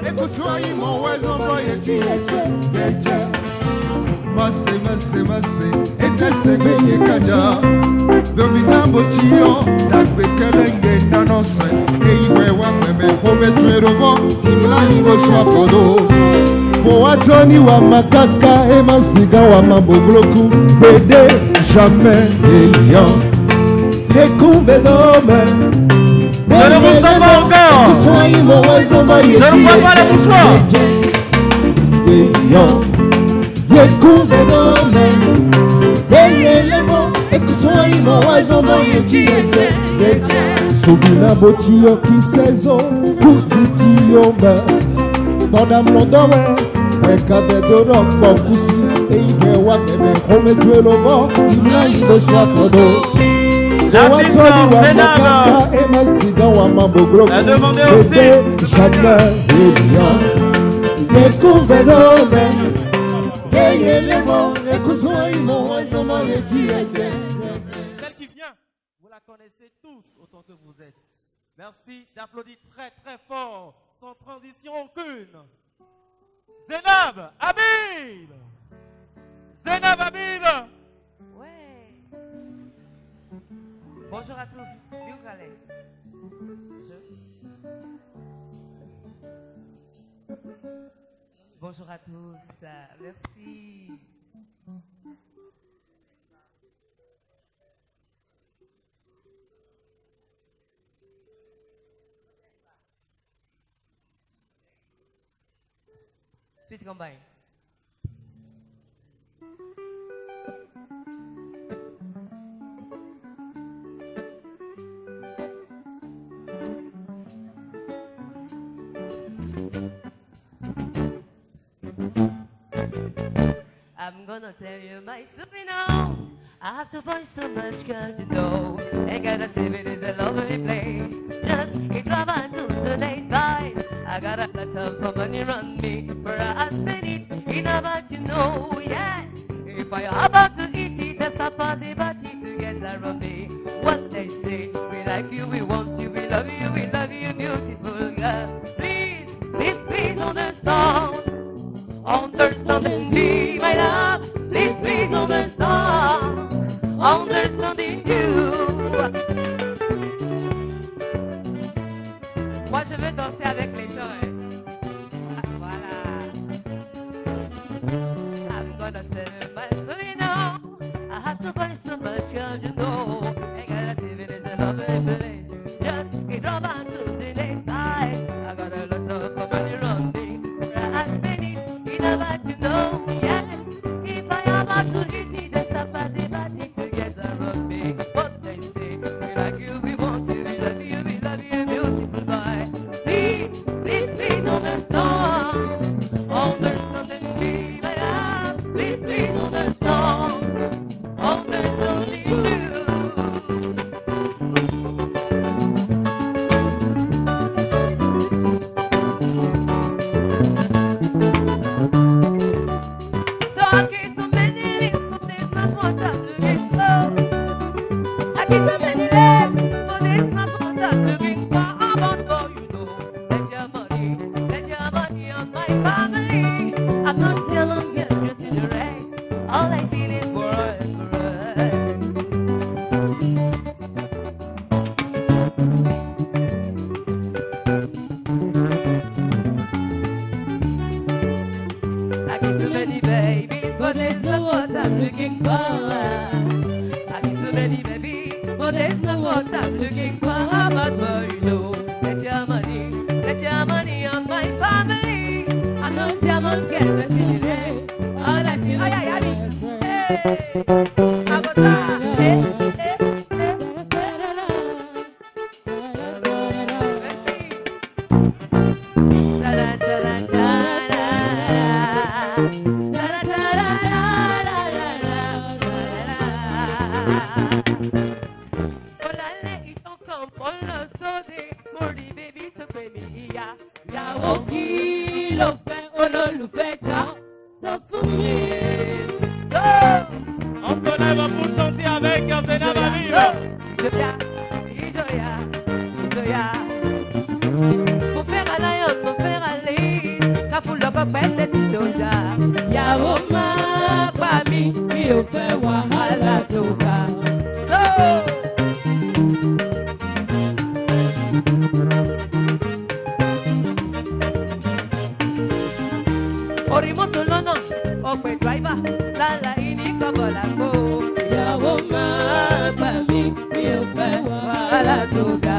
Ekuswai mo wezo boye chiyeche yeche. Mase mase mase etese beye kaja. Domina bochio na bekelenge na nose. Eiwe wa meme home twerovo imla ibo swafodo. Boatoni wa makaka e masiga wa mabogloku bede jamais ayant découvert d'homme. Je ne vous sens pas encore. Je ne vois pas les mouchoirs. Découvert d'homme. Derrière les mots, et que soit Sobina botio qui saison, kusitio ba. Pendant l'ondowe, wekave de rock, bokusi. Et il veut wakeme, home tué le vent, il n'a eu de soif d'eau. La petite sœur Zénab a demandé aussi. Jamais évident. Découvert d'homme. Ayez les mots, écoutez mon oiseau, et tu es. Celle qui vient, vous la connaissez tous autant que vous êtes. Merci d'applaudir très très fort, sans transition aucune. Zénab Habib. Zénab Habib. Ouais. Bonjour à tous. Bioukalé. Bonjour à tous. Merci. Suite combine. I'm gonna tell you my story now. I have to find so much girl to know. Ain't gotta say it is a lovely place. Just get love until today's lies. I got a lot of money around me, where I spend it in about to know. Yes, if I about to eat it, that's a possibility to get around me. What they say, we like you, we want you, we love you, beautiful girl. Please, please, please understand. Understanding me, my love. Please, please understand. Understanding you. Moi, je veux danser avec les gens. Voilà. I'm gonna spend my story now. I have to find so much, girl, you know. Ain't gotta see it is a lovely place. Just get over to the next night. I got a lot of money around me. I spend it in about to know. Yes, if I am about to eat it, there's a possibility to get around me. But they say, we like you, we want you, we love you, beautiful boy. Please, please, please understand. Understanding me, my love. Please, please understand. Understanding you. So I kiss so many lips, but there's not what I'm looking for. I kiss so many lips, but there's not what I'm looking for. I want for you know, let your money on my family. I'm not your long girl, just in the race. All I feel is for us, for us. I kiss so many babies, but there's not what I'm looking for. I kiss so many babies, but there's not what I'm looking for. But boy, you know, let your money on my family. I'm not your man, get the city. All I feel, oh yeah, hey, I was On se lève pour chanter avec Zénab Habib. Pour faire un lion, pour faire un mo pẹ́tẹ́ sí tó dá. Ìyàwó máa pa mí, mi ò fẹ́ wàhálà tó ga. Orí mọ́tò lọ́nà, ọ̀pẹ̀ dráìvà, lálá ìní kọ́bọ̀ làgbó. Ìyàwó máa pa mí, mi ò fẹ́ wàhálà tó ga.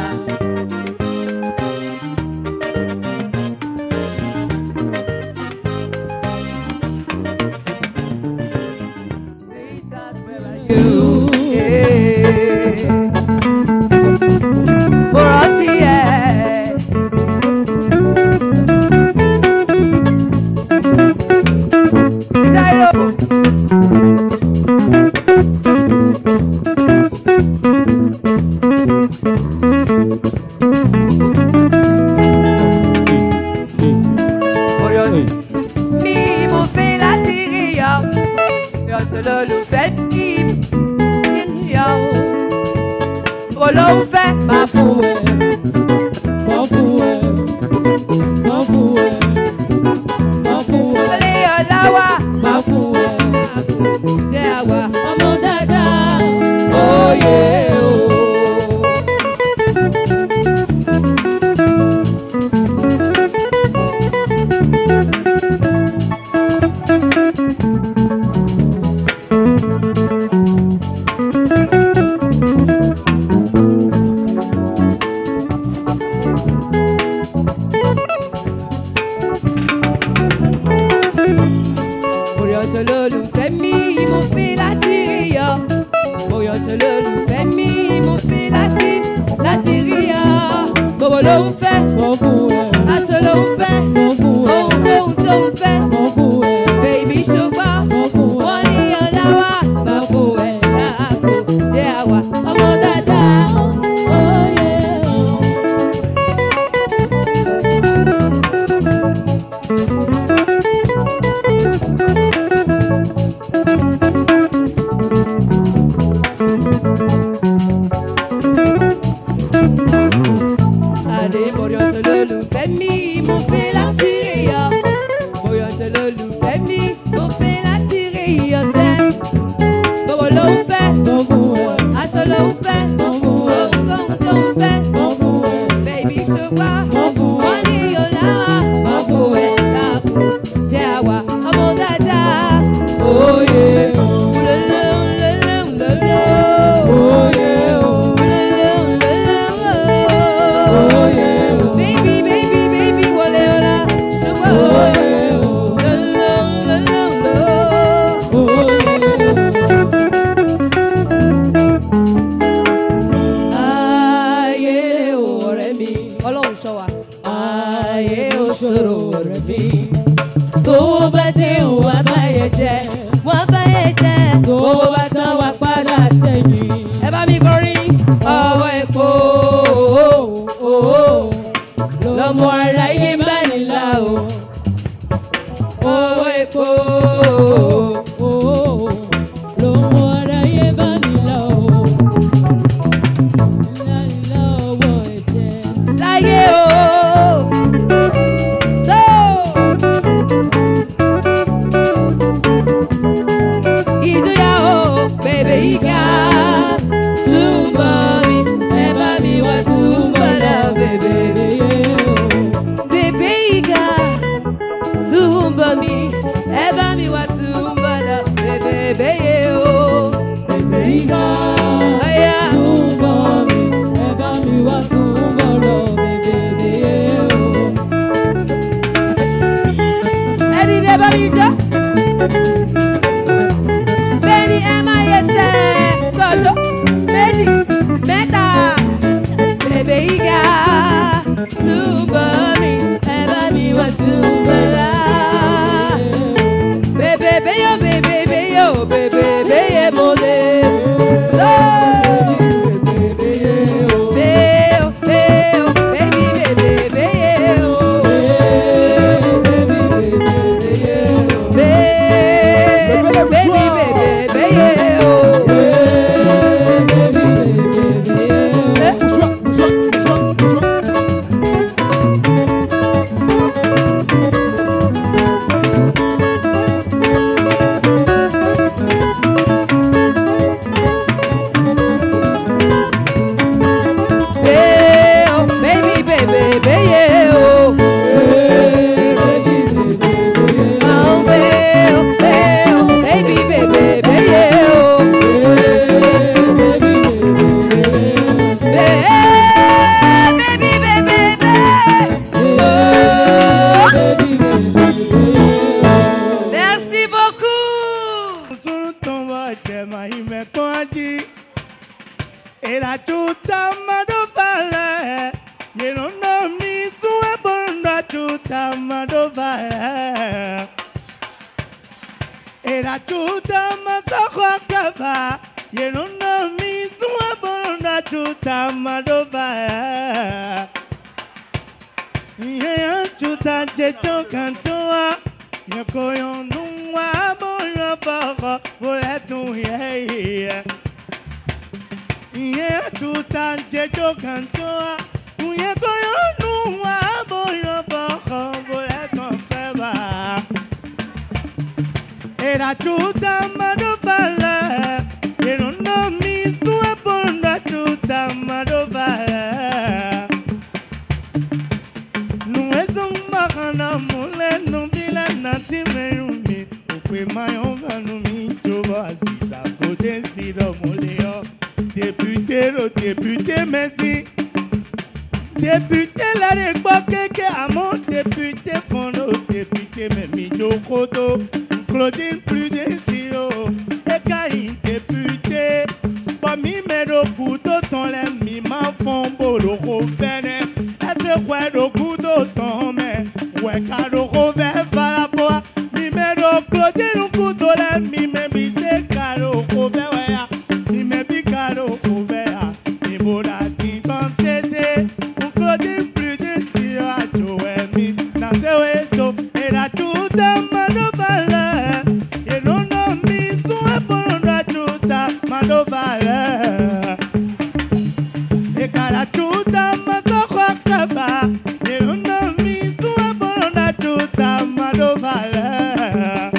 madova. Era chuta masakwa kaba. Yenuna mizwa bonda chuta madova. Ye chuta jecho kantoa. Yekoyon nungwa bonda bako. Boletu ye. Ye chuta jecho kantoa. Yekoyon nungwa bonda bako. Boletu peba. Era chuta madova. Yenuna mizwa bonda chuta madova. Makana mule nubila nati merumi Ukwe mayon vanumi Choba sisa kote siro muleo Député lo député merci Député la rekwa keke Amon député fondo Député memi jokoto Claudine plus désiro Ekaïn député Bami mero kuto ton le mi ma fombo lo rovene Ese kwe do kuto ton me Wekado rove valapoa Mi me do Claudine kuto le mi me bise kado rove wea Mi me bikado rove ya Mi boda ti bansese Claudine plus désiro a joe mi Nase weto Era chuta madovala Yenono mi suwe bonda chuta madovala Ekara chuta masokwa kaba Yenono mi suwe bonda chuta madovala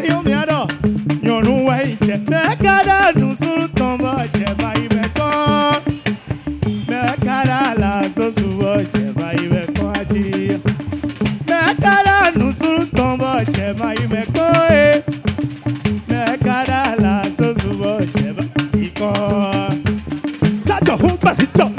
Eyo mi ado Yonu weiche Mekara nusuru tombo Cheba ibekon Mekara la sosubo Cheba ibekon aji Mekara nusuru tombo Cheba ibekon Mekara la sosubo Cheba ibekon Sajo humba hicho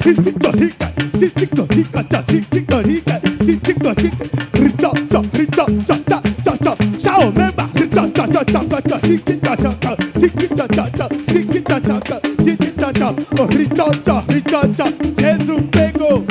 Sitiko hika Sitiko hika Sitiko hika Sitiko hika Richo Richo Cho Shao memba Richo Cho Sikiko Cho Sikiko Cho Sikiko Cho Sikiko Cho Richo Cho Jesus Pego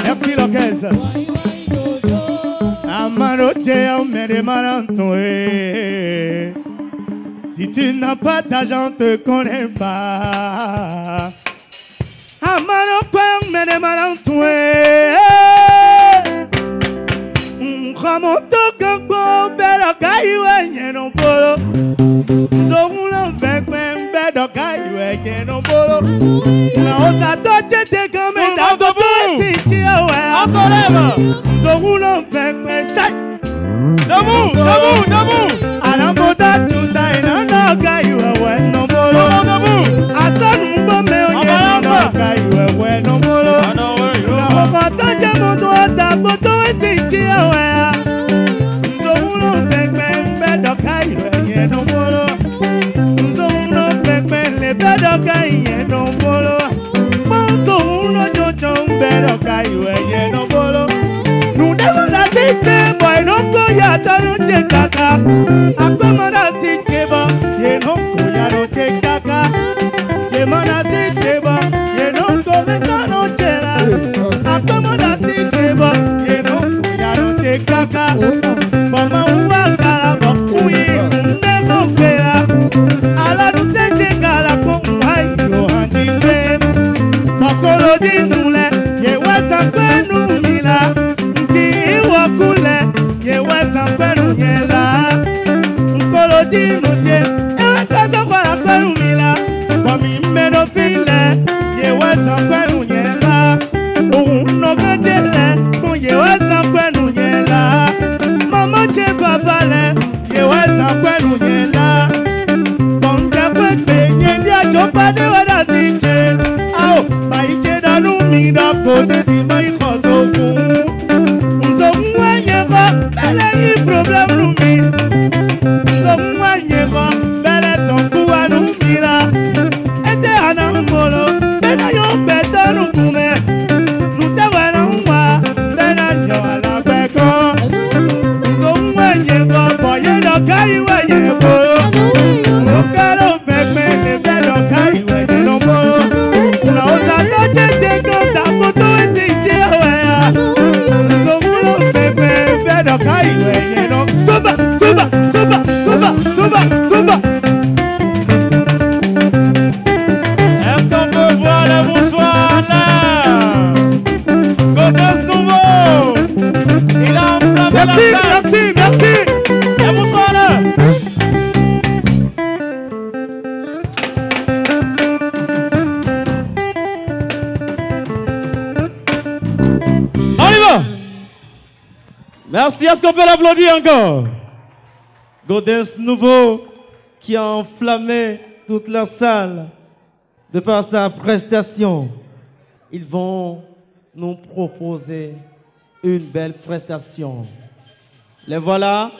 Merci l'orchestre. Si tu n'as pas d'argent, te connais pas. Amaro kwang mene marantwe. Ramonto kango bedo kaiwe nyeno polo. Zongulo vekwen bedo kaiwe nyeno polo. Na osa toche te kame dago bati chiawe. Zongulo vekwen shak. Debout. Alamboda tuta ina kaiwe weno polo. Asanu bombe onye no kaiwe weno polo. Na okota jamoto atapoto esi chiawe. Bedo kai no bolo, manso uno jojo bedo kai we no bolo. Nu demo na site boy no go ya tano chekaka. Akoma na site ba ye no go ya no chekaka. Chema na site ba ye no go veta no chela. Akoma na site ba ye no go ya no chekaka. Mama uwa kala ba uyi unde no kela. Ala du se chekala ko yo handi fem. Makolo di nule ye wasa kwenu mila. dinuje ewe kaza kwa kwenu mila kwa mimeno file yeweza kwenu nyela unogotele yeweza kwenu nyela mama che babale yeweza kwenu nyela bonke kwete nyendia chopade wada sinje ao maiche danu mida kote si mai khozoku uzo mwenyego bele yi problem rumi uzo mwenyego bele tonkuwa numila ete anambolo bena yo betanu kume nutewe nwa bena nyo ala beko uzo mwenyego boye do kai wenyego ukaro pekme le bedo kai wenyego bolo una oza to jete ko takoto esije oya uzo mulo pekme bedo kai wenyego soba soba soba soba soba soba. Est-ce qu'on peut voir le bonsoir là? Godes nouveau. Il a enflammé la Merci, salle. merci, merci. Le bonsoir là. On y va. Merci. Est-ce qu'on peut l'applaudir encore? Godes nouveau qui a enflammé toute la salle de par sa prestation. Ils vont nous proposer une belle prestation. Les voilà.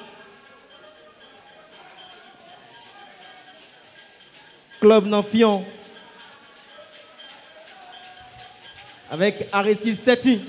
Club Nanfion avec Aristide Setti.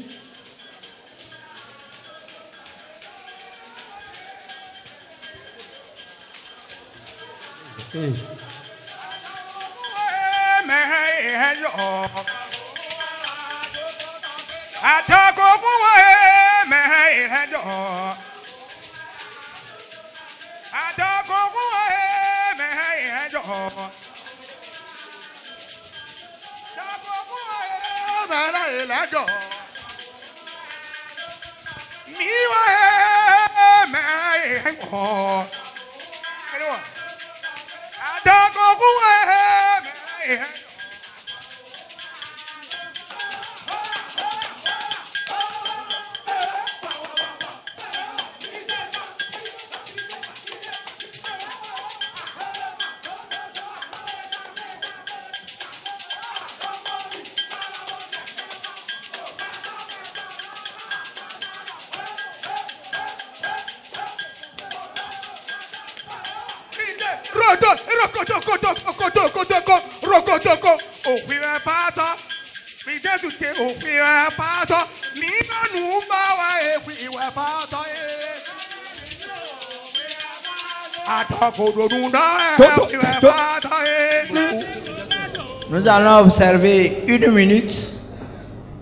Nous allons observer 1 minute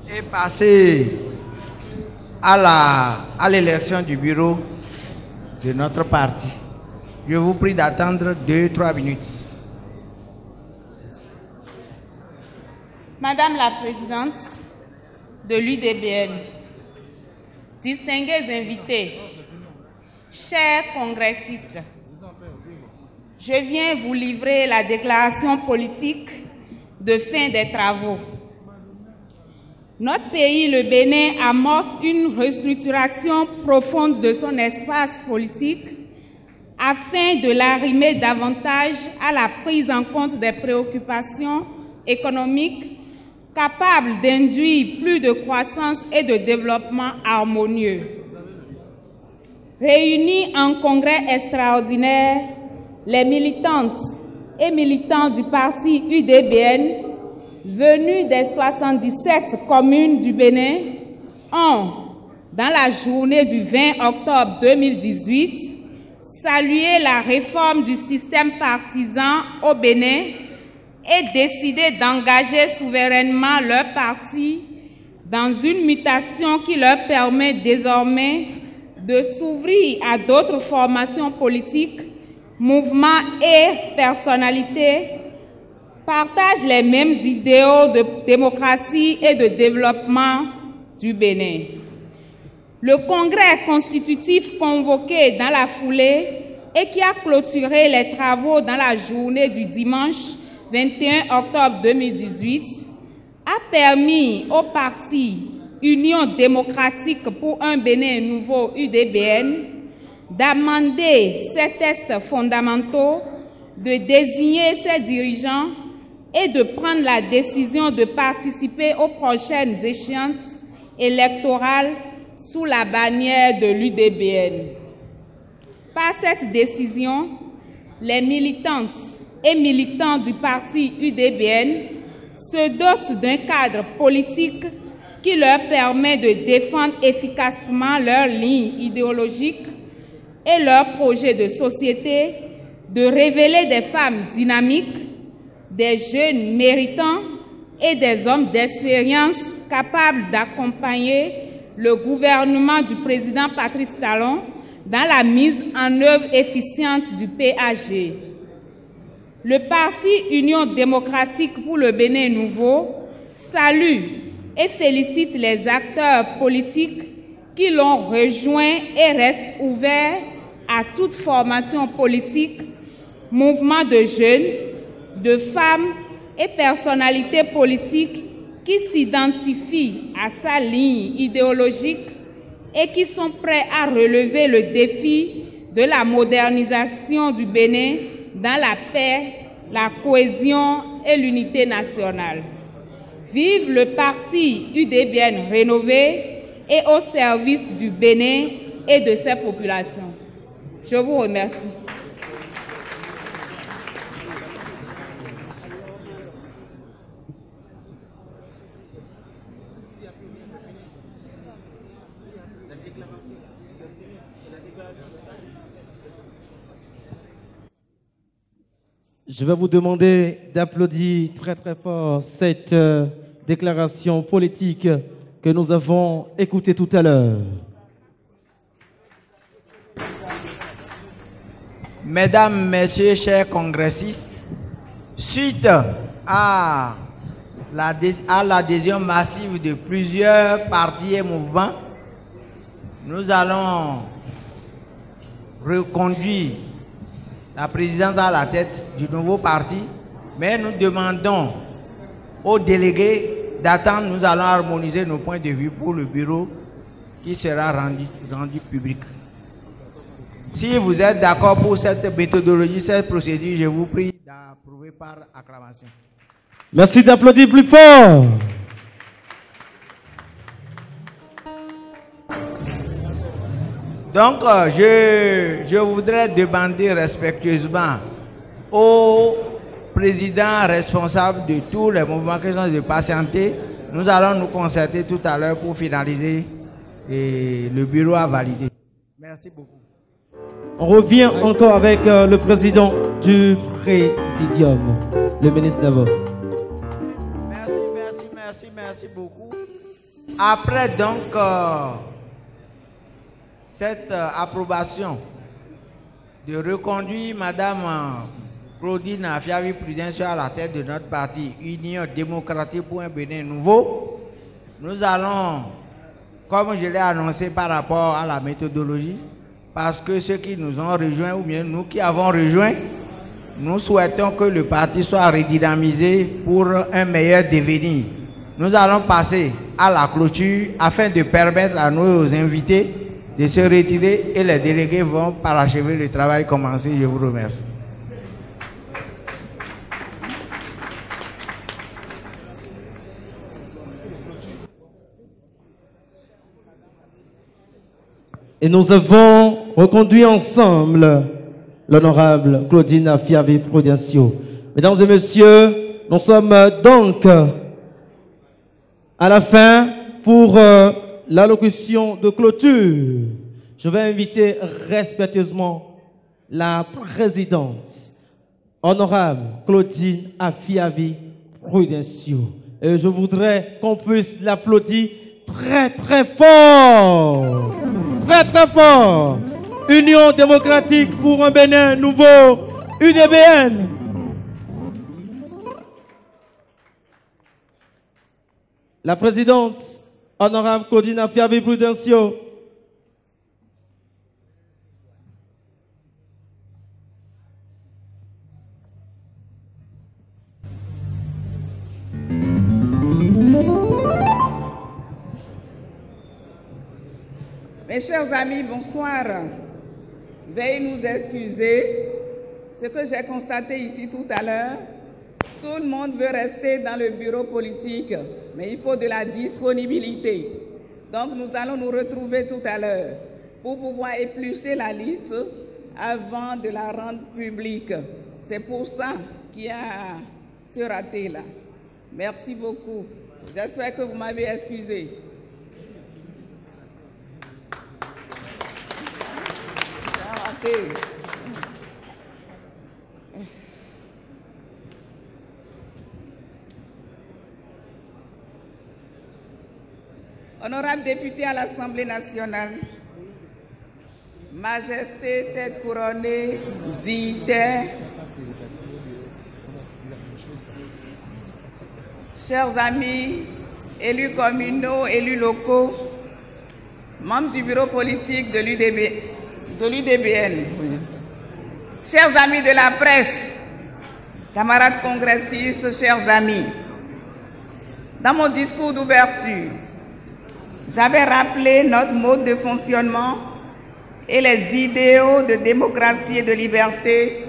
et passer à l'élection du bureau de notre parti. Je vous prie d'attendre 2-3 minutes. Madame la Présidente de l'UDBN, distingués invités, chers congressistes, je viens vous livrer la déclaration politique de fin des travaux. Notre pays, le Bénin, amorce une restructuration profonde de son espace politique afin de l'arrimer davantage à la prise en compte des préoccupations économiques capables d'induire plus de croissance et de développement harmonieux. Réunis en congrès extraordinaire, les militantes et militants du parti UDBN, venus des 77 communes du Bénin, ont, dans la journée du 20 octobre 2018, salué la réforme du système partisan au Bénin et décidé d'engager souverainement leur parti dans une mutation qui leur permet désormais de s'ouvrir à d'autres formations politiques, mouvements et personnalités partagent les mêmes idéaux de démocratie et de développement du Bénin. Le congrès constitutif convoqué dans la foulée et qui a clôturé les travaux dans la journée du dimanche 21 octobre 2018, a permis au parti Union démocratique pour un Bénin nouveau UDBN d'amender ses textes fondamentaux, de désigner ses dirigeants et de prendre la décision de participer aux prochaines échéances électorales sous la bannière de l'UDBN. Par cette décision, les militantes et militants du parti UDBN se dotent d'un cadre politique qui leur permet de défendre efficacement leurs lignes idéologiques et leurs projets de société, de révéler des femmes dynamiques, des jeunes méritants et des hommes d'expérience capables d'accompagner le gouvernement du président Patrice Talon dans la mise en œuvre efficiente du PAG. Le parti Union démocratique pour le Bénin nouveau salue et félicite les acteurs politiques qui l'ont rejoint et restent ouverts à toute formation politique, mouvement de jeunes, de femmes et personnalités politiques qui s'identifient à sa ligne idéologique et qui sont prêts à relever le défi de la modernisation du Bénin dans la paix, la cohésion et l'unité nationale. Vive le parti UDBN rénové et au service du Bénin et de ses populations. Je vous remercie. Je vais vous demander d'applaudir très très fort cette déclaration politique que nous avons écoutée tout à l'heure. Mesdames, Messieurs, chers congressistes, suite à l'adhésion massive de plusieurs partis et mouvements, nous allons reconduire la présidente à la tête du nouveau parti, mais nous demandons aux délégués d'attendre. Nous allons harmoniser nos points de vue pour le bureau qui sera rendu public. Si vous êtes d'accord pour cette méthodologie, cette procédure, je vous prie d'approuver par acclamation. Merci d'applaudir plus fort. Donc, je voudrais demander respectueusement au président responsable de tous les mouvements qui sont de patienter. Nous allons nous concerter tout à l'heure pour finaliser et le bureau a validé. Merci beaucoup. On revient encore avec le président du Présidium, le ministre d'abord. Merci beaucoup. Après donc cette approbation de reconduire Madame Claudine Afiavi Prudentiaux à la tête de notre parti Union démocratique pour un Bénin nouveau, nous allons, comme je l'ai annoncé par rapport à la méthodologie, parce que ceux qui nous ont rejoints ou bien nous qui avons rejoint, nous souhaitons que le parti soit redynamisé pour un meilleur devenir. Nous allons passer à la clôture afin de permettre à nos invités de se retirer et les délégués vont parachever le travail commencé. Je vous remercie. Et nous avons reconduit ensemble l'honorable Claudine Afiavi Prudentiaux. Mesdames et messieurs, nous sommes donc à la fin pour l'allocution de clôture. Je vais inviter respectueusement la présidente, honorable Claudine Afiavi Prudentiaux. Et je voudrais qu'on puisse l'applaudir très très fort. Très très fort. Union démocratique pour un Bénin nouveau, UDBN. La présidente, honorable Claudine Afiavi Prudentiaux. Mes chers amis, bonsoir. Veuillez nous excuser. Ce que j'ai constaté ici tout à l'heure, tout le monde veut rester dans le bureau politique, mais il faut de la disponibilité. Donc nous allons nous retrouver tout à l'heure pour pouvoir éplucher la liste avant de la rendre publique. C'est pour ça qu'il y a ce raté-là. Merci beaucoup. J'espère que vous m'avez excusé. Honorables députés à l'Assemblée nationale, Majesté, tête couronnée, dignitaires, chers amis, élus communaux, élus locaux, membres du bureau politique de l'UDBN, chers amis de la presse, camarades congressistes, chers amis, dans mon discours d'ouverture, j'avais rappelé notre mode de fonctionnement et les idéaux de démocratie et de liberté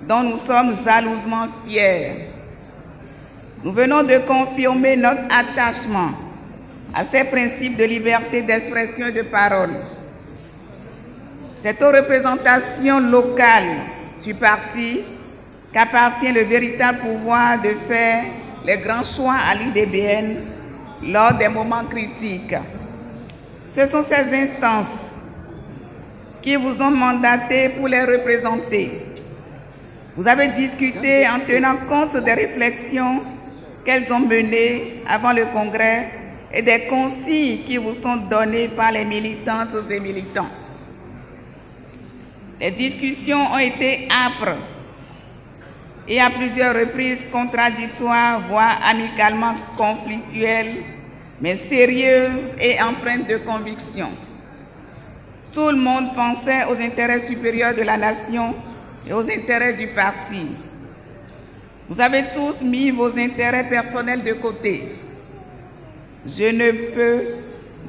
dont nous sommes jalousement fiers. Nous venons de confirmer notre attachement à ces principes de liberté d'expression et de parole. C'est aux représentations locales du parti qu'appartient le véritable pouvoir de faire les grands choix à l'UDBN lors des moments critiques. Ce sont ces instances qui vous ont mandaté pour les représenter. Vous avez discuté en tenant compte des réflexions qu'elles ont menées avant le Congrès et des consignes qui vous sont données par les militantes et militants. Les discussions ont été âpres et à plusieurs reprises contradictoires, voire amicalement conflictuelles, mais sérieuses et empreintes de conviction. Tout le monde pensait aux intérêts supérieurs de la nation et aux intérêts du parti. Vous avez tous mis vos intérêts personnels de côté. Je ne peux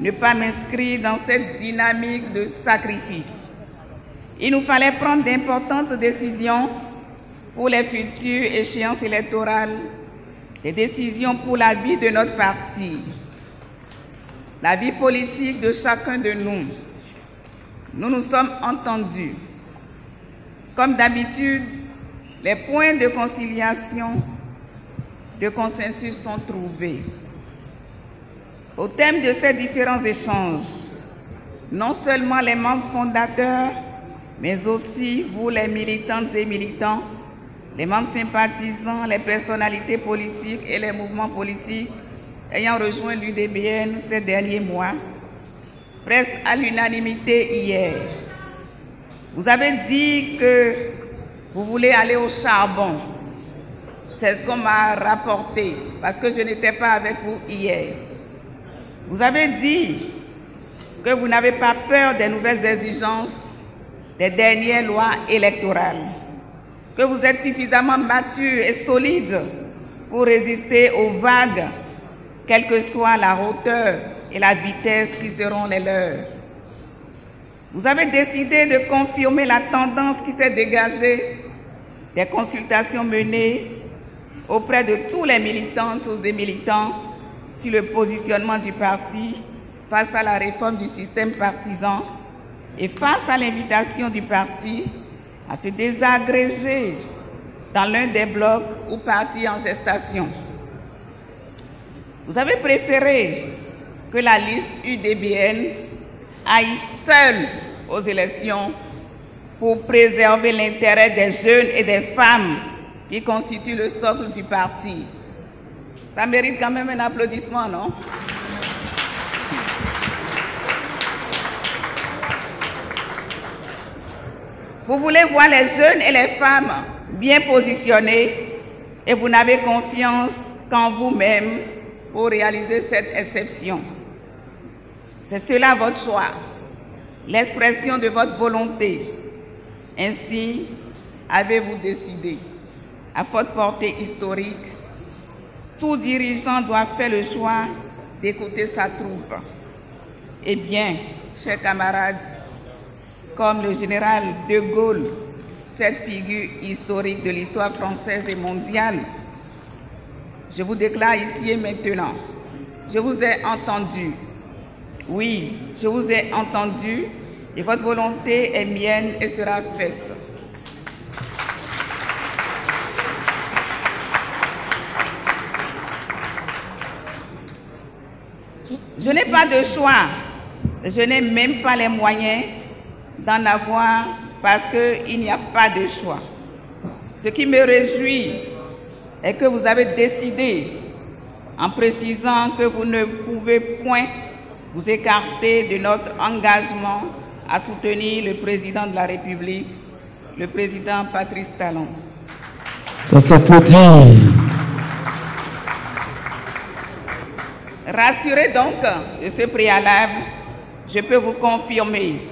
ne pas m'inscrire dans cette dynamique de sacrifice. Il nous fallait prendre d'importantes décisions pour les futures échéances électorales, des décisions pour la vie de notre parti, la vie politique de chacun de nous. Nous nous sommes entendus. Comme d'habitude, les points de conciliation, de consensus sont trouvés. Au thème de ces différents échanges, non seulement les membres fondateurs, mais aussi vous les militantes et militants, les membres sympathisants, les personnalités politiques et les mouvements politiques ayant rejoint l'UDBN ces derniers mois, presque à l'unanimité hier. Vous avez dit que vous voulez aller au charbon. C'est ce qu'on m'a rapporté, parce que je n'étais pas avec vous hier. Vous avez dit que vous n'avez pas peur des nouvelles exigences des dernières lois électorales, que vous êtes suffisamment mature et solide pour résister aux vagues, quelle que soit la hauteur et la vitesse qui seront les leurs. Vous avez décidé de confirmer la tendance qui s'est dégagée des consultations menées auprès de tous les militantes et militants sur le positionnement du parti face à la réforme du système partisan et face à l'invitation du parti à se désagréger dans l'un des blocs ou partis en gestation. Vous avez préféré que la liste UDBN aille seule aux élections pour préserver l'intérêt des jeunes et des femmes qui constituent le socle du parti. Ça mérite quand même un applaudissement, non? Vous voulez voir les jeunes et les femmes bien positionnés et vous n'avez confiance qu'en vous-même pour réaliser cette exception. C'est cela votre choix, l'expression de votre volonté. Ainsi, avez-vous décidé, à forte portée historique, tout dirigeant doit faire le choix d'écouter sa troupe. Eh bien, chers camarades, comme le général de Gaulle, cette figure historique de l'histoire française et mondiale, je vous déclare ici et maintenant, je vous ai entendu. Oui, je vous ai entendu et votre volonté est mienne et sera faite. Je n'ai pas de choix, je n'ai même pas les moyens d'en avoir parce qu'il n'y a pas de choix. Ce qui me réjouit est que vous avez décidé, en précisant que vous ne pouvez point vous écarter de notre engagement à soutenir le président de la République, le président Patrice Talon. Ça s'applaudit. Rassuré donc de ce préalable, je peux vous confirmer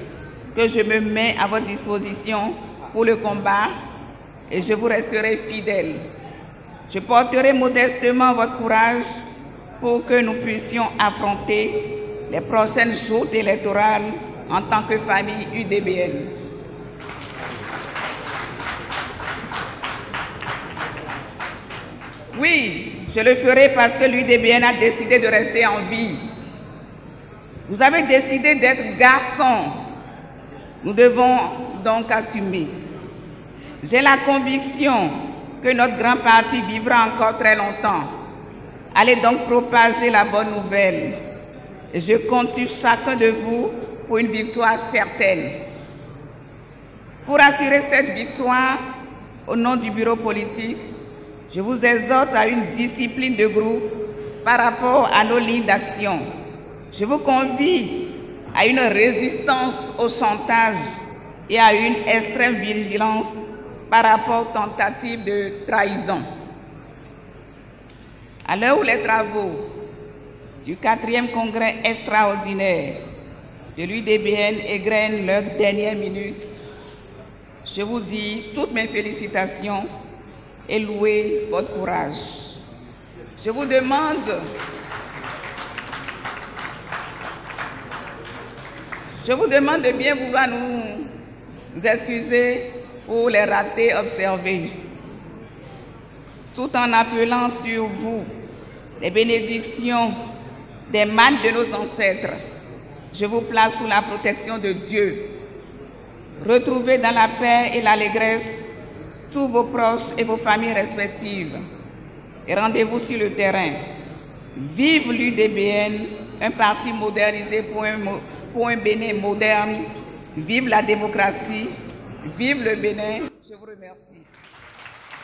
que je me mets à votre disposition pour le combat et je vous resterai fidèle. Je porterai modestement votre courage pour que nous puissions affronter les prochaines joutes électorales en tant que famille UDBN. Oui, je le ferai parce que l'UDBN a décidé de rester en vie. Vous avez décidé d'être garçon. Nous devons donc assumer. J'ai la conviction que notre grand parti vivra encore très longtemps. Allez donc propager la bonne nouvelle. Et je compte sur chacun de vous pour une victoire certaine. Pour assurer cette victoire, au nom du bureau politique, je vous exhorte à une discipline de groupe par rapport à nos lignes d'action. Je vous convie à une résistance au chantage et à une extrême vigilance par rapport aux tentatives de trahison. À l'heure où les travaux du 4e congrès extraordinaire de l'UDBN égrènent leurs dernières minutes, je vous dis toutes mes félicitations et louer votre courage. Je vous demande de bien vouloir nous excuser pour les ratés observés, tout en appelant sur vous les bénédictions des mânes de nos ancêtres. Je vous place sous la protection de Dieu. Retrouvez dans la paix et l'allégresse tous vos proches et vos familles respectives. Et rendez-vous sur le terrain. Vive l'UDBN, un parti modernisé pour un Bénin moderne. Vive la démocratie. Vive le Bénin. Je vous remercie.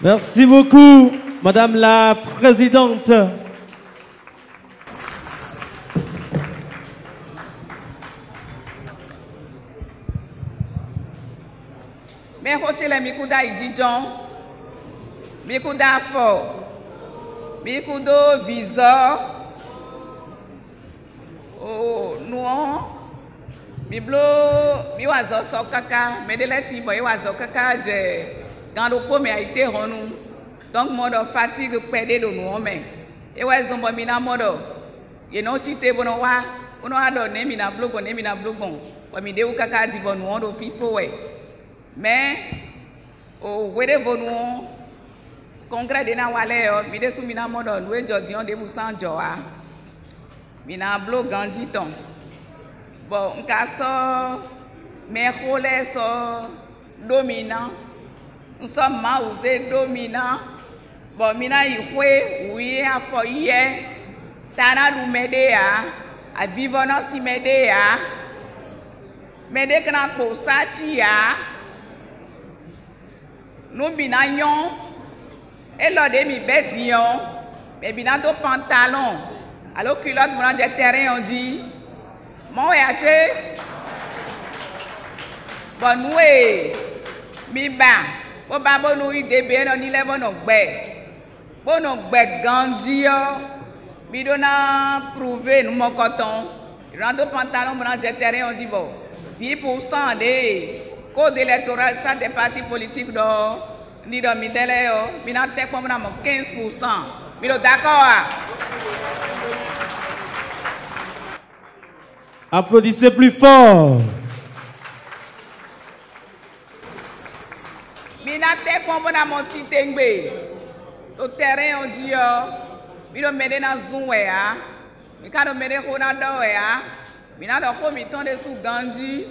Merci beaucoup, Madame la Présidente. Mais hochele mikuda ijijon, mikuda fo, mikudo visor, oh nuon, biblo biwazo sokaka, medeleti boy wazo kaka je, gando pome a été ronu, donc modo fatigue pede do nuon men, e wazombo mina modo, ye no chite bono wa, uno ado ne mina blogon, wa mi de kaka di bono nuon do fifo we. Mais au Wedevonu, congrès de Nawaleo, Mide Soumina Modo, Loué Jodion de Moussan Joa, Mina Blo Ganditon. Bon, on casse mes relais sont dominants, nous sommes mausés dominants. Bon, Mina Yue, oui, à foyer, Tana nous Medea, à vivre si Medea, Mede Knako Satia. Nous binagnon et l'ordre mi bédion, mais binando pantalon. Alors culotte mon de terrain on dit mon yaché bon ouais mi ba bo ba bo no IDBN on ile bono gbe gandio mi dona prouver nous mon coton rando pantalon mon de terrain on dit bon 10% des code électoral ça des partis politiques do ni do midele mi na tek pom na mo 15%. Mi do d'accord. Applaudissez plus fort. Minate kombona monti tengbe. Au terrain on dit mino mede na zunwe ya. Mikado mede Ronaldo ya. Minado ko mitonde su Gandhi.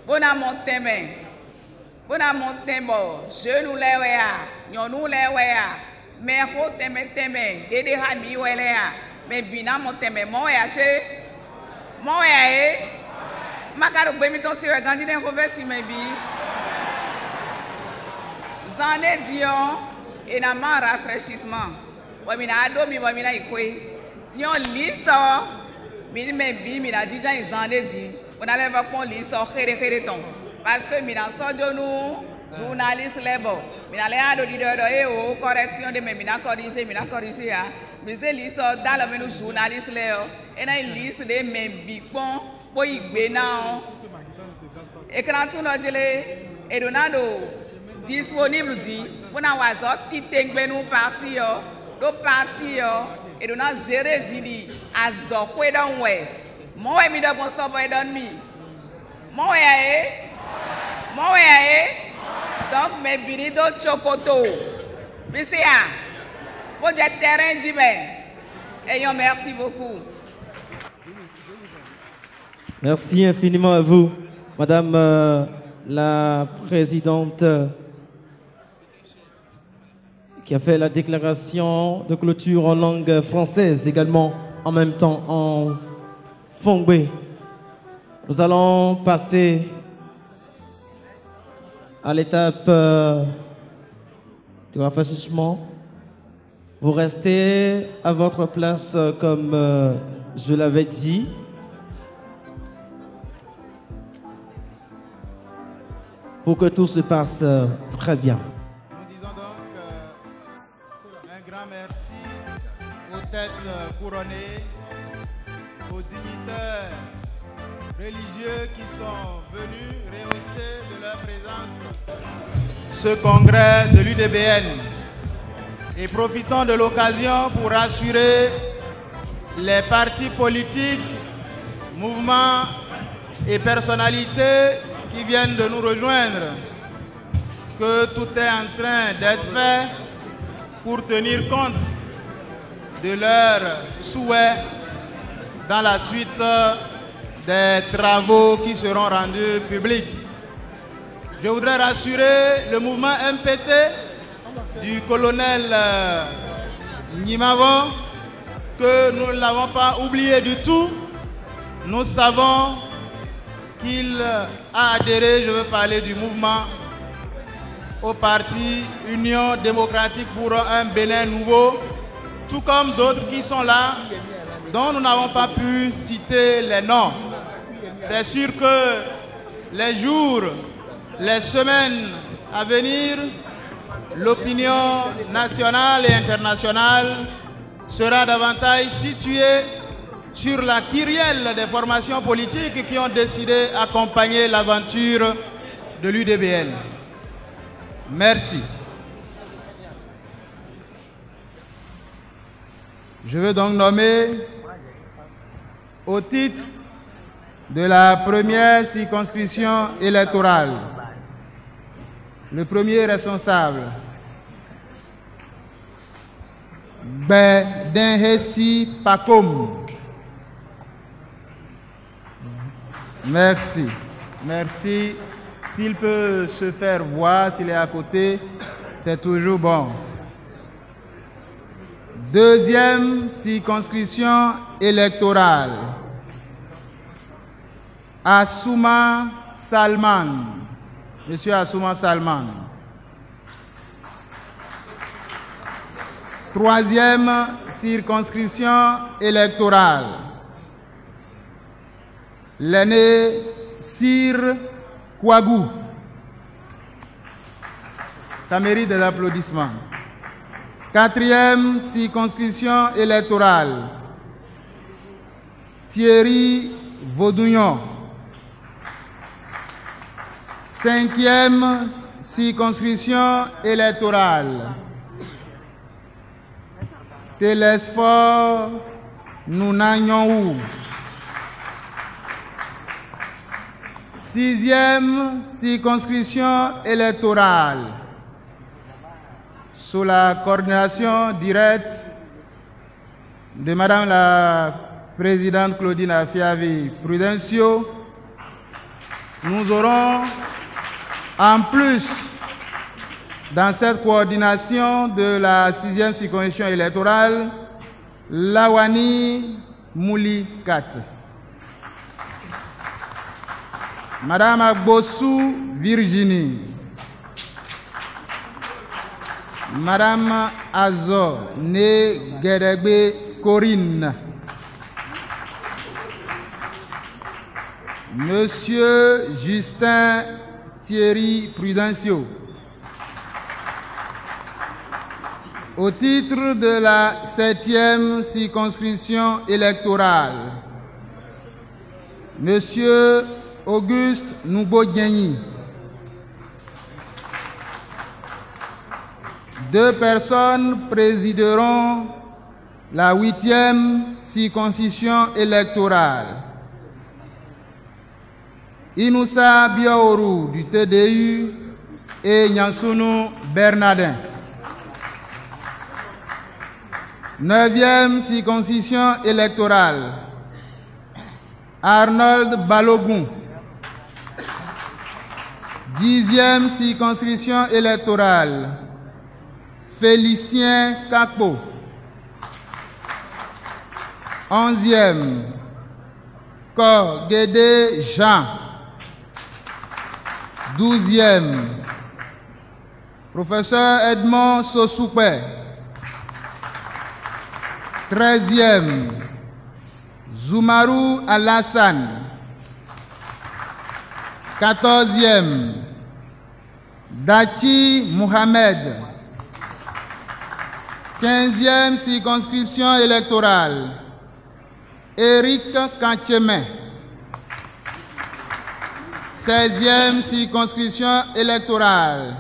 Bona monteme. Bona montembo. Genou lewe ya. Nyonou lewe ya. Me ho teme teme. Dede ha mi wele ya. Me bina monteme mo ya che. Mo ya Makado gbe miton siwe Gandhi den ko vesi me bi. Zane Dion et n'a pas rafraîchissement. Ouais, mais n'a ado mi ouais mi na ikwe. Dion liste mi me bi mi na dija izande di. On a levé pour liste khere ton. Parce que mi na sojo nous journaliste lebo. Mi na le ado di do o correction de mi na corriger ya. Mi se liste dans le menu journaliste leo. Et na liste de me bi pon po igbe na. Écran tout no jele et donado disponible dit pour na wazo kitengbe nou parti yo do parti yo et do na gérer di azo kwe don we mo we mi do bon so boy don mi mo we donc me biri do chokoto mi se a bo je terrain di ben et yo merci beaucoup. Merci infiniment à vous, Madame la Présidente, qui a fait la déclaration de clôture en langue française, également en même temps en Fongbe. Nous allons passer à l'étape du rafraîchissement. Vous restez à votre place comme je l'avais dit. Pour que tout se passe très bien. Nous disons donc un grand merci aux têtes couronnées, aux dignitaires religieux qui sont venus rehausser de leur présence ce congrès de l'UDBN. Et profitons de l'occasion pour rassurer les partis politiques, mouvements et personnalités qui viennent de nous rejoindre, que tout est en train d'être fait pour tenir compte de leurs souhaits dans la suite des travaux qui seront rendus publics. Je voudrais rassurer le mouvement MPT du colonel Nimavo que nous ne l'avons pas oublié du tout. Nous savons qu'il a adhéré, je veux parler du mouvement, au parti Union démocratique pour un Bénin nouveau, tout comme d'autres qui sont là, dont nous n'avons pas pu citer les noms. C'est sûr que les jours, les semaines à venir, l'opinion nationale et internationale sera davantage située sur la kyrielle des formations politiques qui ont décidé d'accompagner l'aventure de l'UDBN. Merci. Je veux donc nommer au titre de la première circonscription électorale le premier responsable, Bedenhesi Pakom. Merci. Merci. S'il peut se faire voir, s'il est à côté, c'est toujours bon. Deuxième circonscription électorale. Assouma Salman. Monsieur Assouma Salman. Troisième circonscription électorale. L'aîné Sir Kouagou. Ça mérite des applaudissements. Quatrième circonscription électorale. Thierry Vaudouillon. Cinquième circonscription électorale. Télésphore Nounagnon. 6e circonscription électorale, sous la coordination directe de Madame la Présidente Claudine Afiavi Prudencio, nous aurons en plus, dans cette coordination de la 6e circonscription électorale, Lawani Mouli 4. Madame Agbossou Virginie. Madame Azor Né Guédégbé Corinne. Monsieur Justin Thierry Prudencio. Au titre de la 7e circonscription électorale, Monsieur Auguste Noubo-Diagny. 2 personnes présideront la 8e circonscription électorale. Inoussa Biaourou du TDU et Nyansounou Bernardin. 9e circonscription électorale, Arnold Balogun. 10e circonscription électorale, Félicien Kakpo. 11e, Kor Guédé Jean. 12e, Professeur Edmond Sosoupé. 13e, Zoumarou Alassane. 14e, Dachi Mohamed. 15e circonscription électorale, Eric Kancheme. 16e circonscription électorale,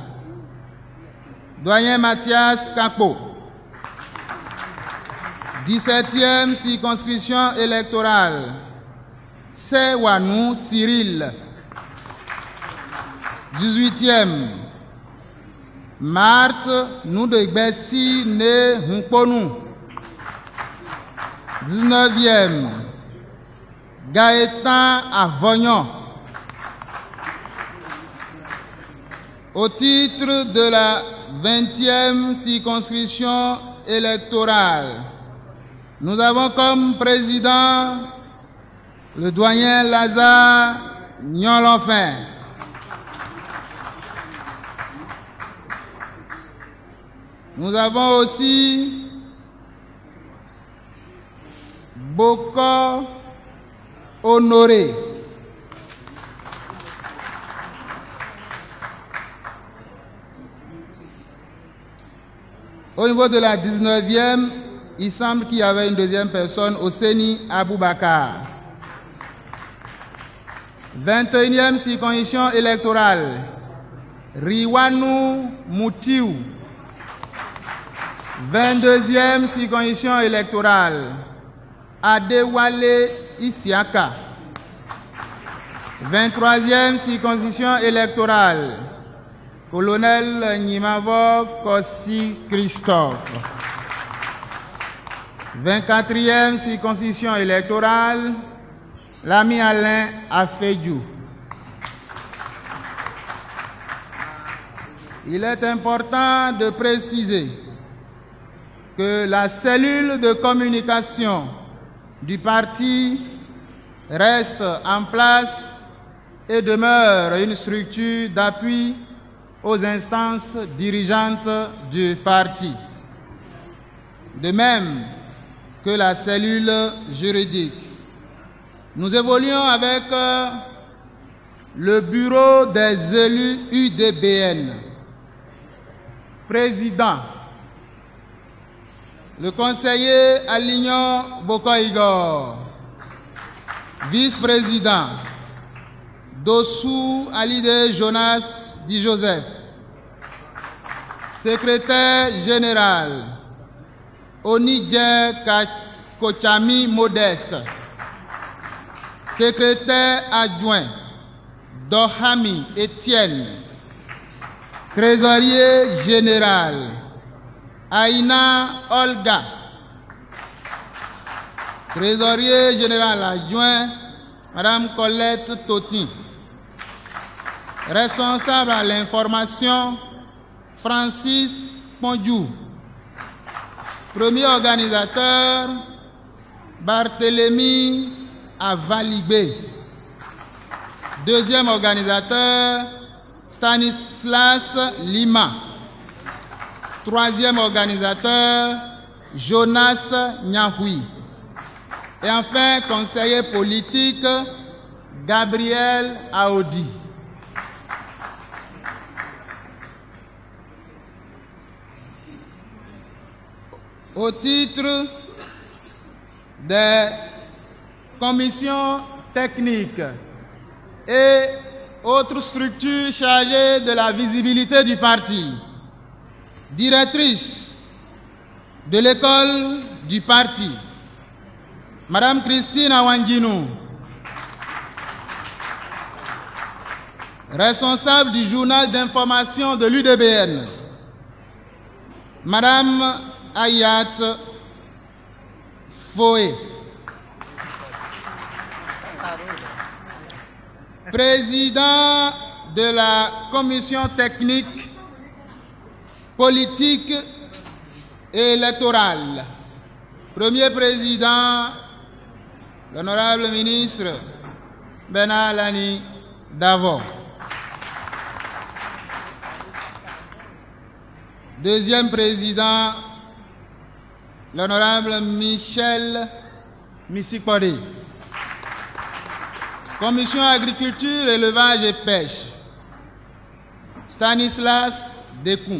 Doyen Mathias Kapo. 17e circonscription électorale, Sewanou Cyril. 18e, Marthe Noudegbessi Né Hunkponou. 19e, Gaëtan Avognon. Au titre de la 20e circonscription électorale, nous avons comme président le doyen Lazare Nyolofin. Nous avons aussi Boko Honoré. Au niveau de la 19e, il semble qu'il y avait une deuxième personne, Oseni Aboubakar. 21e circonscription électorale, Riwanou Moutiou. 22e circonscription électorale, Adewale Isiaka. 23e circonscription électorale, Colonel Nimavo Kossi Christophe. 24e circonscription électorale, l'ami Alain Afedjou. Il est important de préciser que la cellule de communication du parti reste en place et demeure une structure d'appui aux instances dirigeantes du parti. De même que la cellule juridique. Nous évoluons avec le bureau des élus UDBN. Président, le conseiller Alignon Bokoigor. Vice-président, Dossou Alide Jonas Di Joseph. Secrétaire général, Onidje Kochami Modeste. Secrétaire adjoint, Dohami Étienne. Trésorier général, Aïna Olga. Trésorier général adjoint, Madame Colette Toti. Responsable à l'information, Francis Pondjou. Premier organisateur, Barthélemy Avalibé. Deuxième organisateur, Stanislas Lima. Troisième organisateur, Jonas Nyahui. Et enfin, conseiller politique, Gabriel Aodi. Au titre des commissions techniques et autres structures chargées de la visibilité du parti, directrice de l'école du parti, Madame Christine Awangino, responsable du journal d'information de l'UDBN, Madame Ayat Foé, président de la commission technique, politique et électorale. Premier président, l'honorable ministre Benalani Davo. Deuxième président, l'honorable Michel Missikode. Commission agriculture, élevage et pêche, Stanislas Dekou.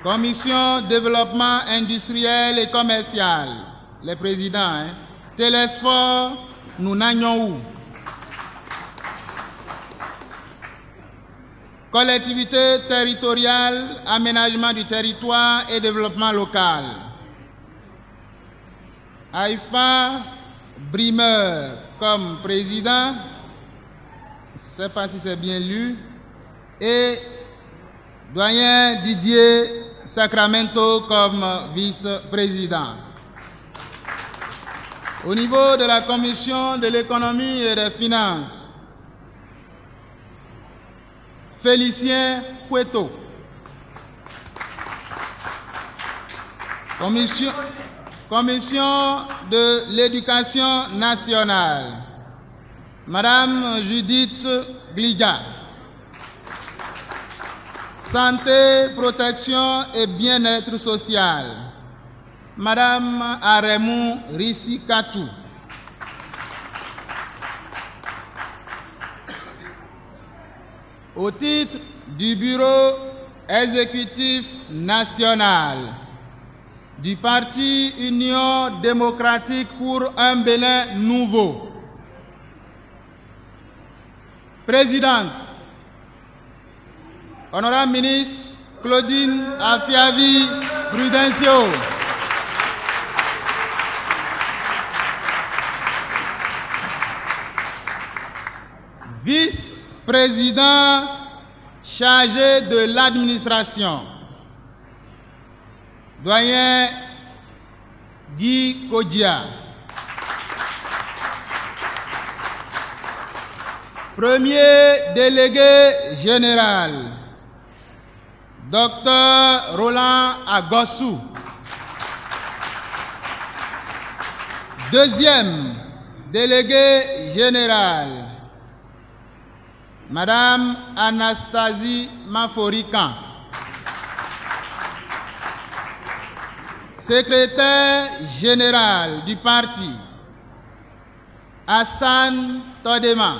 Commission développement industriel et commercial, les présidents, Télésphore Nounagnou. Collectivité territoriale, aménagement du territoire et développement local, Haïfa Brimeur comme président, je ne sais pas si c'est bien lu, et doyen Didier Sacramento comme vice-président. Au niveau de la commission de l'économie et des finances, Félicien Poueto. Commission de l'éducation nationale, Madame Judith Gliga. Santé, protection et bien-être social, Madame Aremou Risikatou. Au titre du bureau exécutif national du parti Union démocratique pour un Bénin nouveau, présidente, honorable ministre Claudine Afiavi Prudencio, vice-président chargé de l'administration, doyen Guy Kodia, premier délégué général, Dr Roland Agossou, deuxième délégué général, Madame Anastasie Maforikan, secrétaire général du parti, Hassan Todema,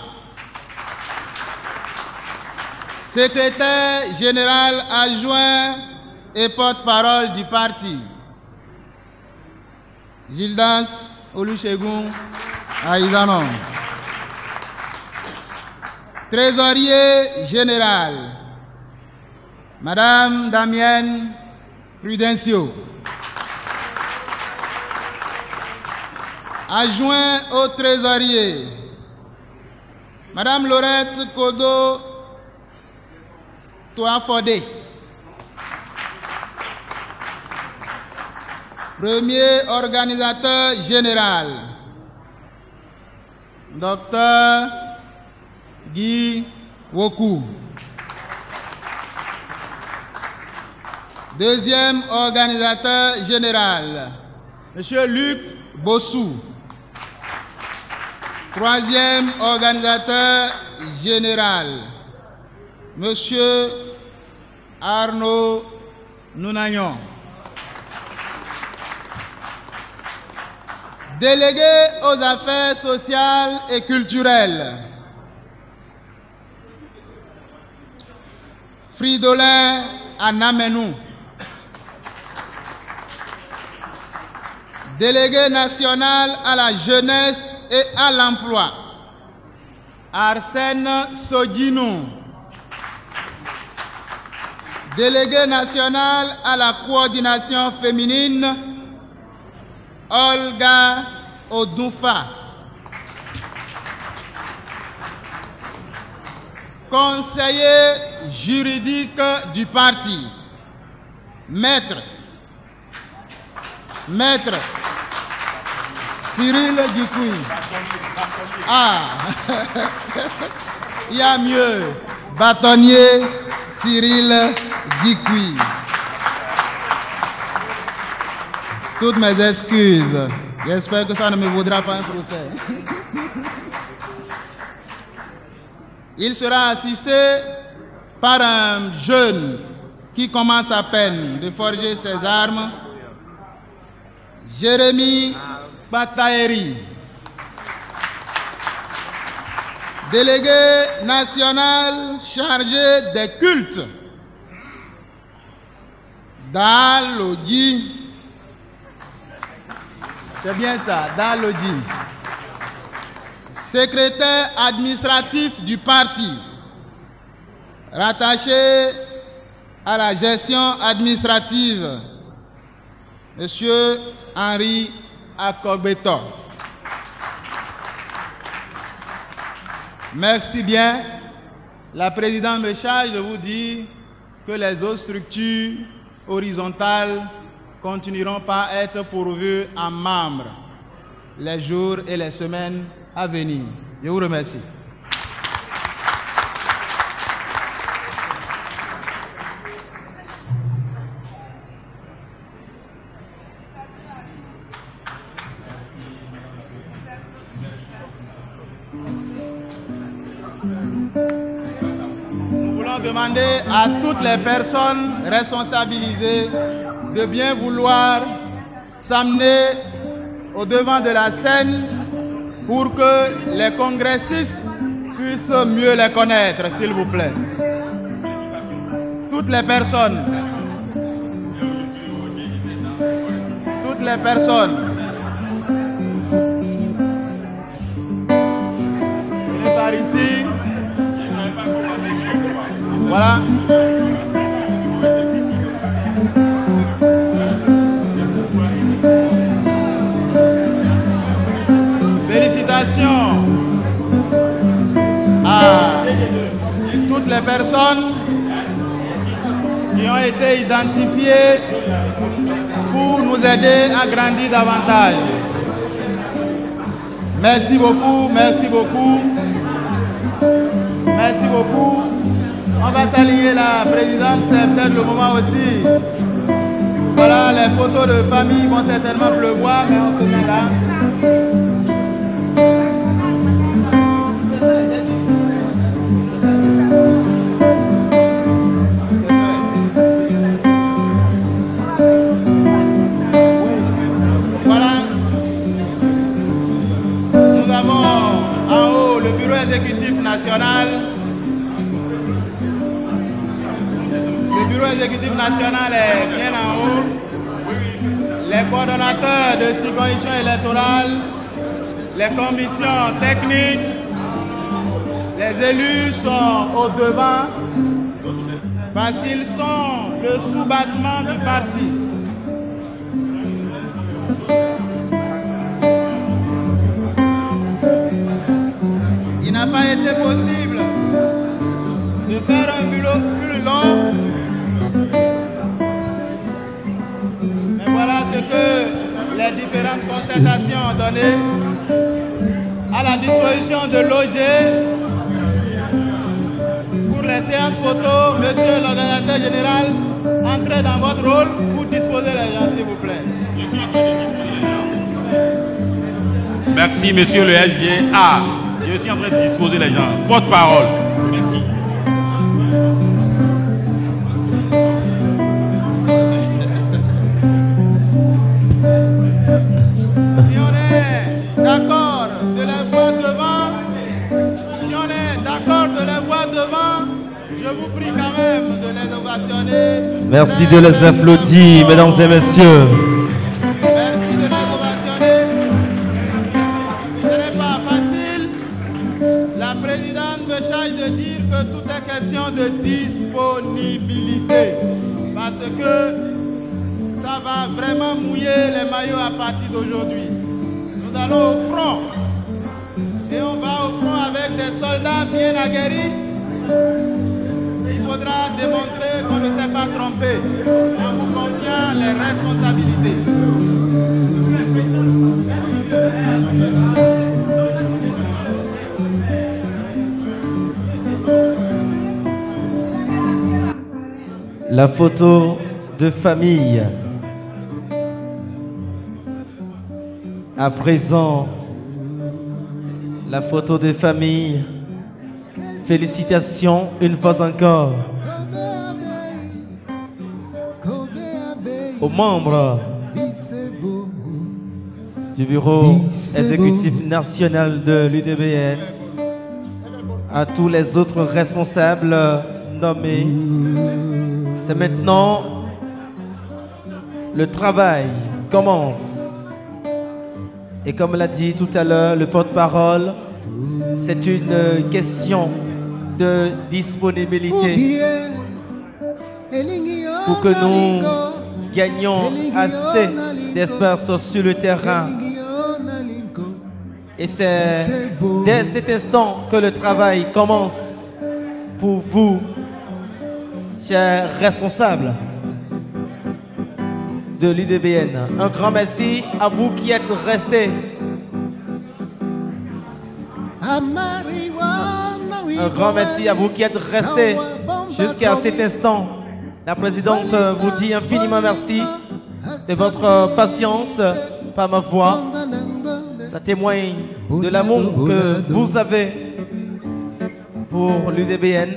secrétaire général adjoint et porte-parole du parti, Gildas Olusegun Aïzanon, trésorier général, Madame Damienne Prudencio, adjoint au trésorier, Madame Laurette Kodo Toafodé. Premier organisateur général, Dr Guy Woku. Deuxième organisateur général, Monsieur Luc Bossou. Troisième organisateur général, Monsieur Arnaud Nounagnon. Délégué aux affaires sociales et culturelles, Fridolin Anamenou. Délégué national à la jeunesse et à l'emploi, Arsène Sodinou. Délégué national à la coordination féminine, Olga Odoufa. Conseiller juridique du parti, Maître Cyril Dikoui. Ah, il y a mieux. Bâtonnier Cyril Dikoui. Toutes mes excuses. J'espère que ça ne me vaudra pas un procès. Il sera assisté par un jeune qui commence à peine de forger ses armes, Jérémy Bataeri, délégué national chargé des cultes, Dalodji. C'est bien ça, Dalodji. Secrétaire administratif du parti, rattaché à la gestion administrative, Monsieur Henri Akogbeto. Merci bien. La présidente me charge de vous dire que les autres structures horizontales continueront par être pourvues en membres les jours et les semaines à venir. Je vous remercie. Nous voulons demander à toutes les personnes responsabilisées de bien vouloir s'amener au devant de la scène pour que les congressistes puissent mieux les connaître, s'il vous plaît. Toutes les personnes. Toutes les personnes. Venez par ici. Voilà. Félicitations à toutes les personnes qui ont été identifiées pour nous aider à grandir davantage. Merci beaucoup, merci beaucoup. Merci beaucoup. On va saluer la présidente, c'est peut-être le moment aussi. Voilà, les photos de famille vont certainement pleuvoir, mais on se met là. Voilà. Nous avons en haut le bureau exécutif national. Le bureau exécutif national est bien en haut. Les coordonnateurs de circonscription électorale, les commissions techniques, les élus sont au devant parce qu'ils sont le soubassement du parti. n'a pas été possible de faire un bulot plus long. Mais voilà ce que les différentes concertations ont donné. À la disposition de l'OG pour les séances photos, monsieur l'organisateur général, entrez dans votre rôle pour disposer les gens, s'il vous plaît. Merci, monsieur le SGA. Je suis en train de disposer les gens. Porte-parole. Merci. Si on est d'accord de les voir devant, si on est d'accord de les voir devant, je vous prie quand même de les ovationner. Merci de les applaudir, mesdames et messieurs. Merci de les ovationner. Ce n'est pas facile. La présidente me charge de dire que tout est question de disponibilité. Parce que ça va vraiment mouiller les maillots à partir d'aujourd'hui. Nous allons au front. Et on va au front avec des soldats bien aguerris. Il faudra démontrer qu'on ne s'est pas trompé en vous confiant les responsabilités. La photo de famille. À présent, la photo de famille. Félicitations une fois encore aux membres du bureau exécutif national de l'UDBN, à tous les autres responsables nommés. C'est maintenant le travail commence. Et comme l'a dit tout à l'heure le porte-parole, c'est une question de disponibilité pour que nous gagnions assez d'espace sur le terrain. Et c'est dès cet instant que le travail commence pour vous, chers responsables de l'UDBN. Un grand merci à vous qui êtes restés. Un grand merci à vous qui êtes restés jusqu'à cet instant. La présidente vous dit infiniment merci de votre patience par ma voix. Ça témoigne de l'amour que vous avez pour l'UDBN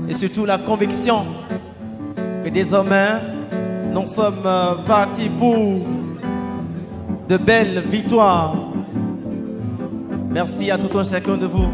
et surtout la conviction que désormais nous sommes partis pour de belles victoires. Merci à tout un chacun de vous.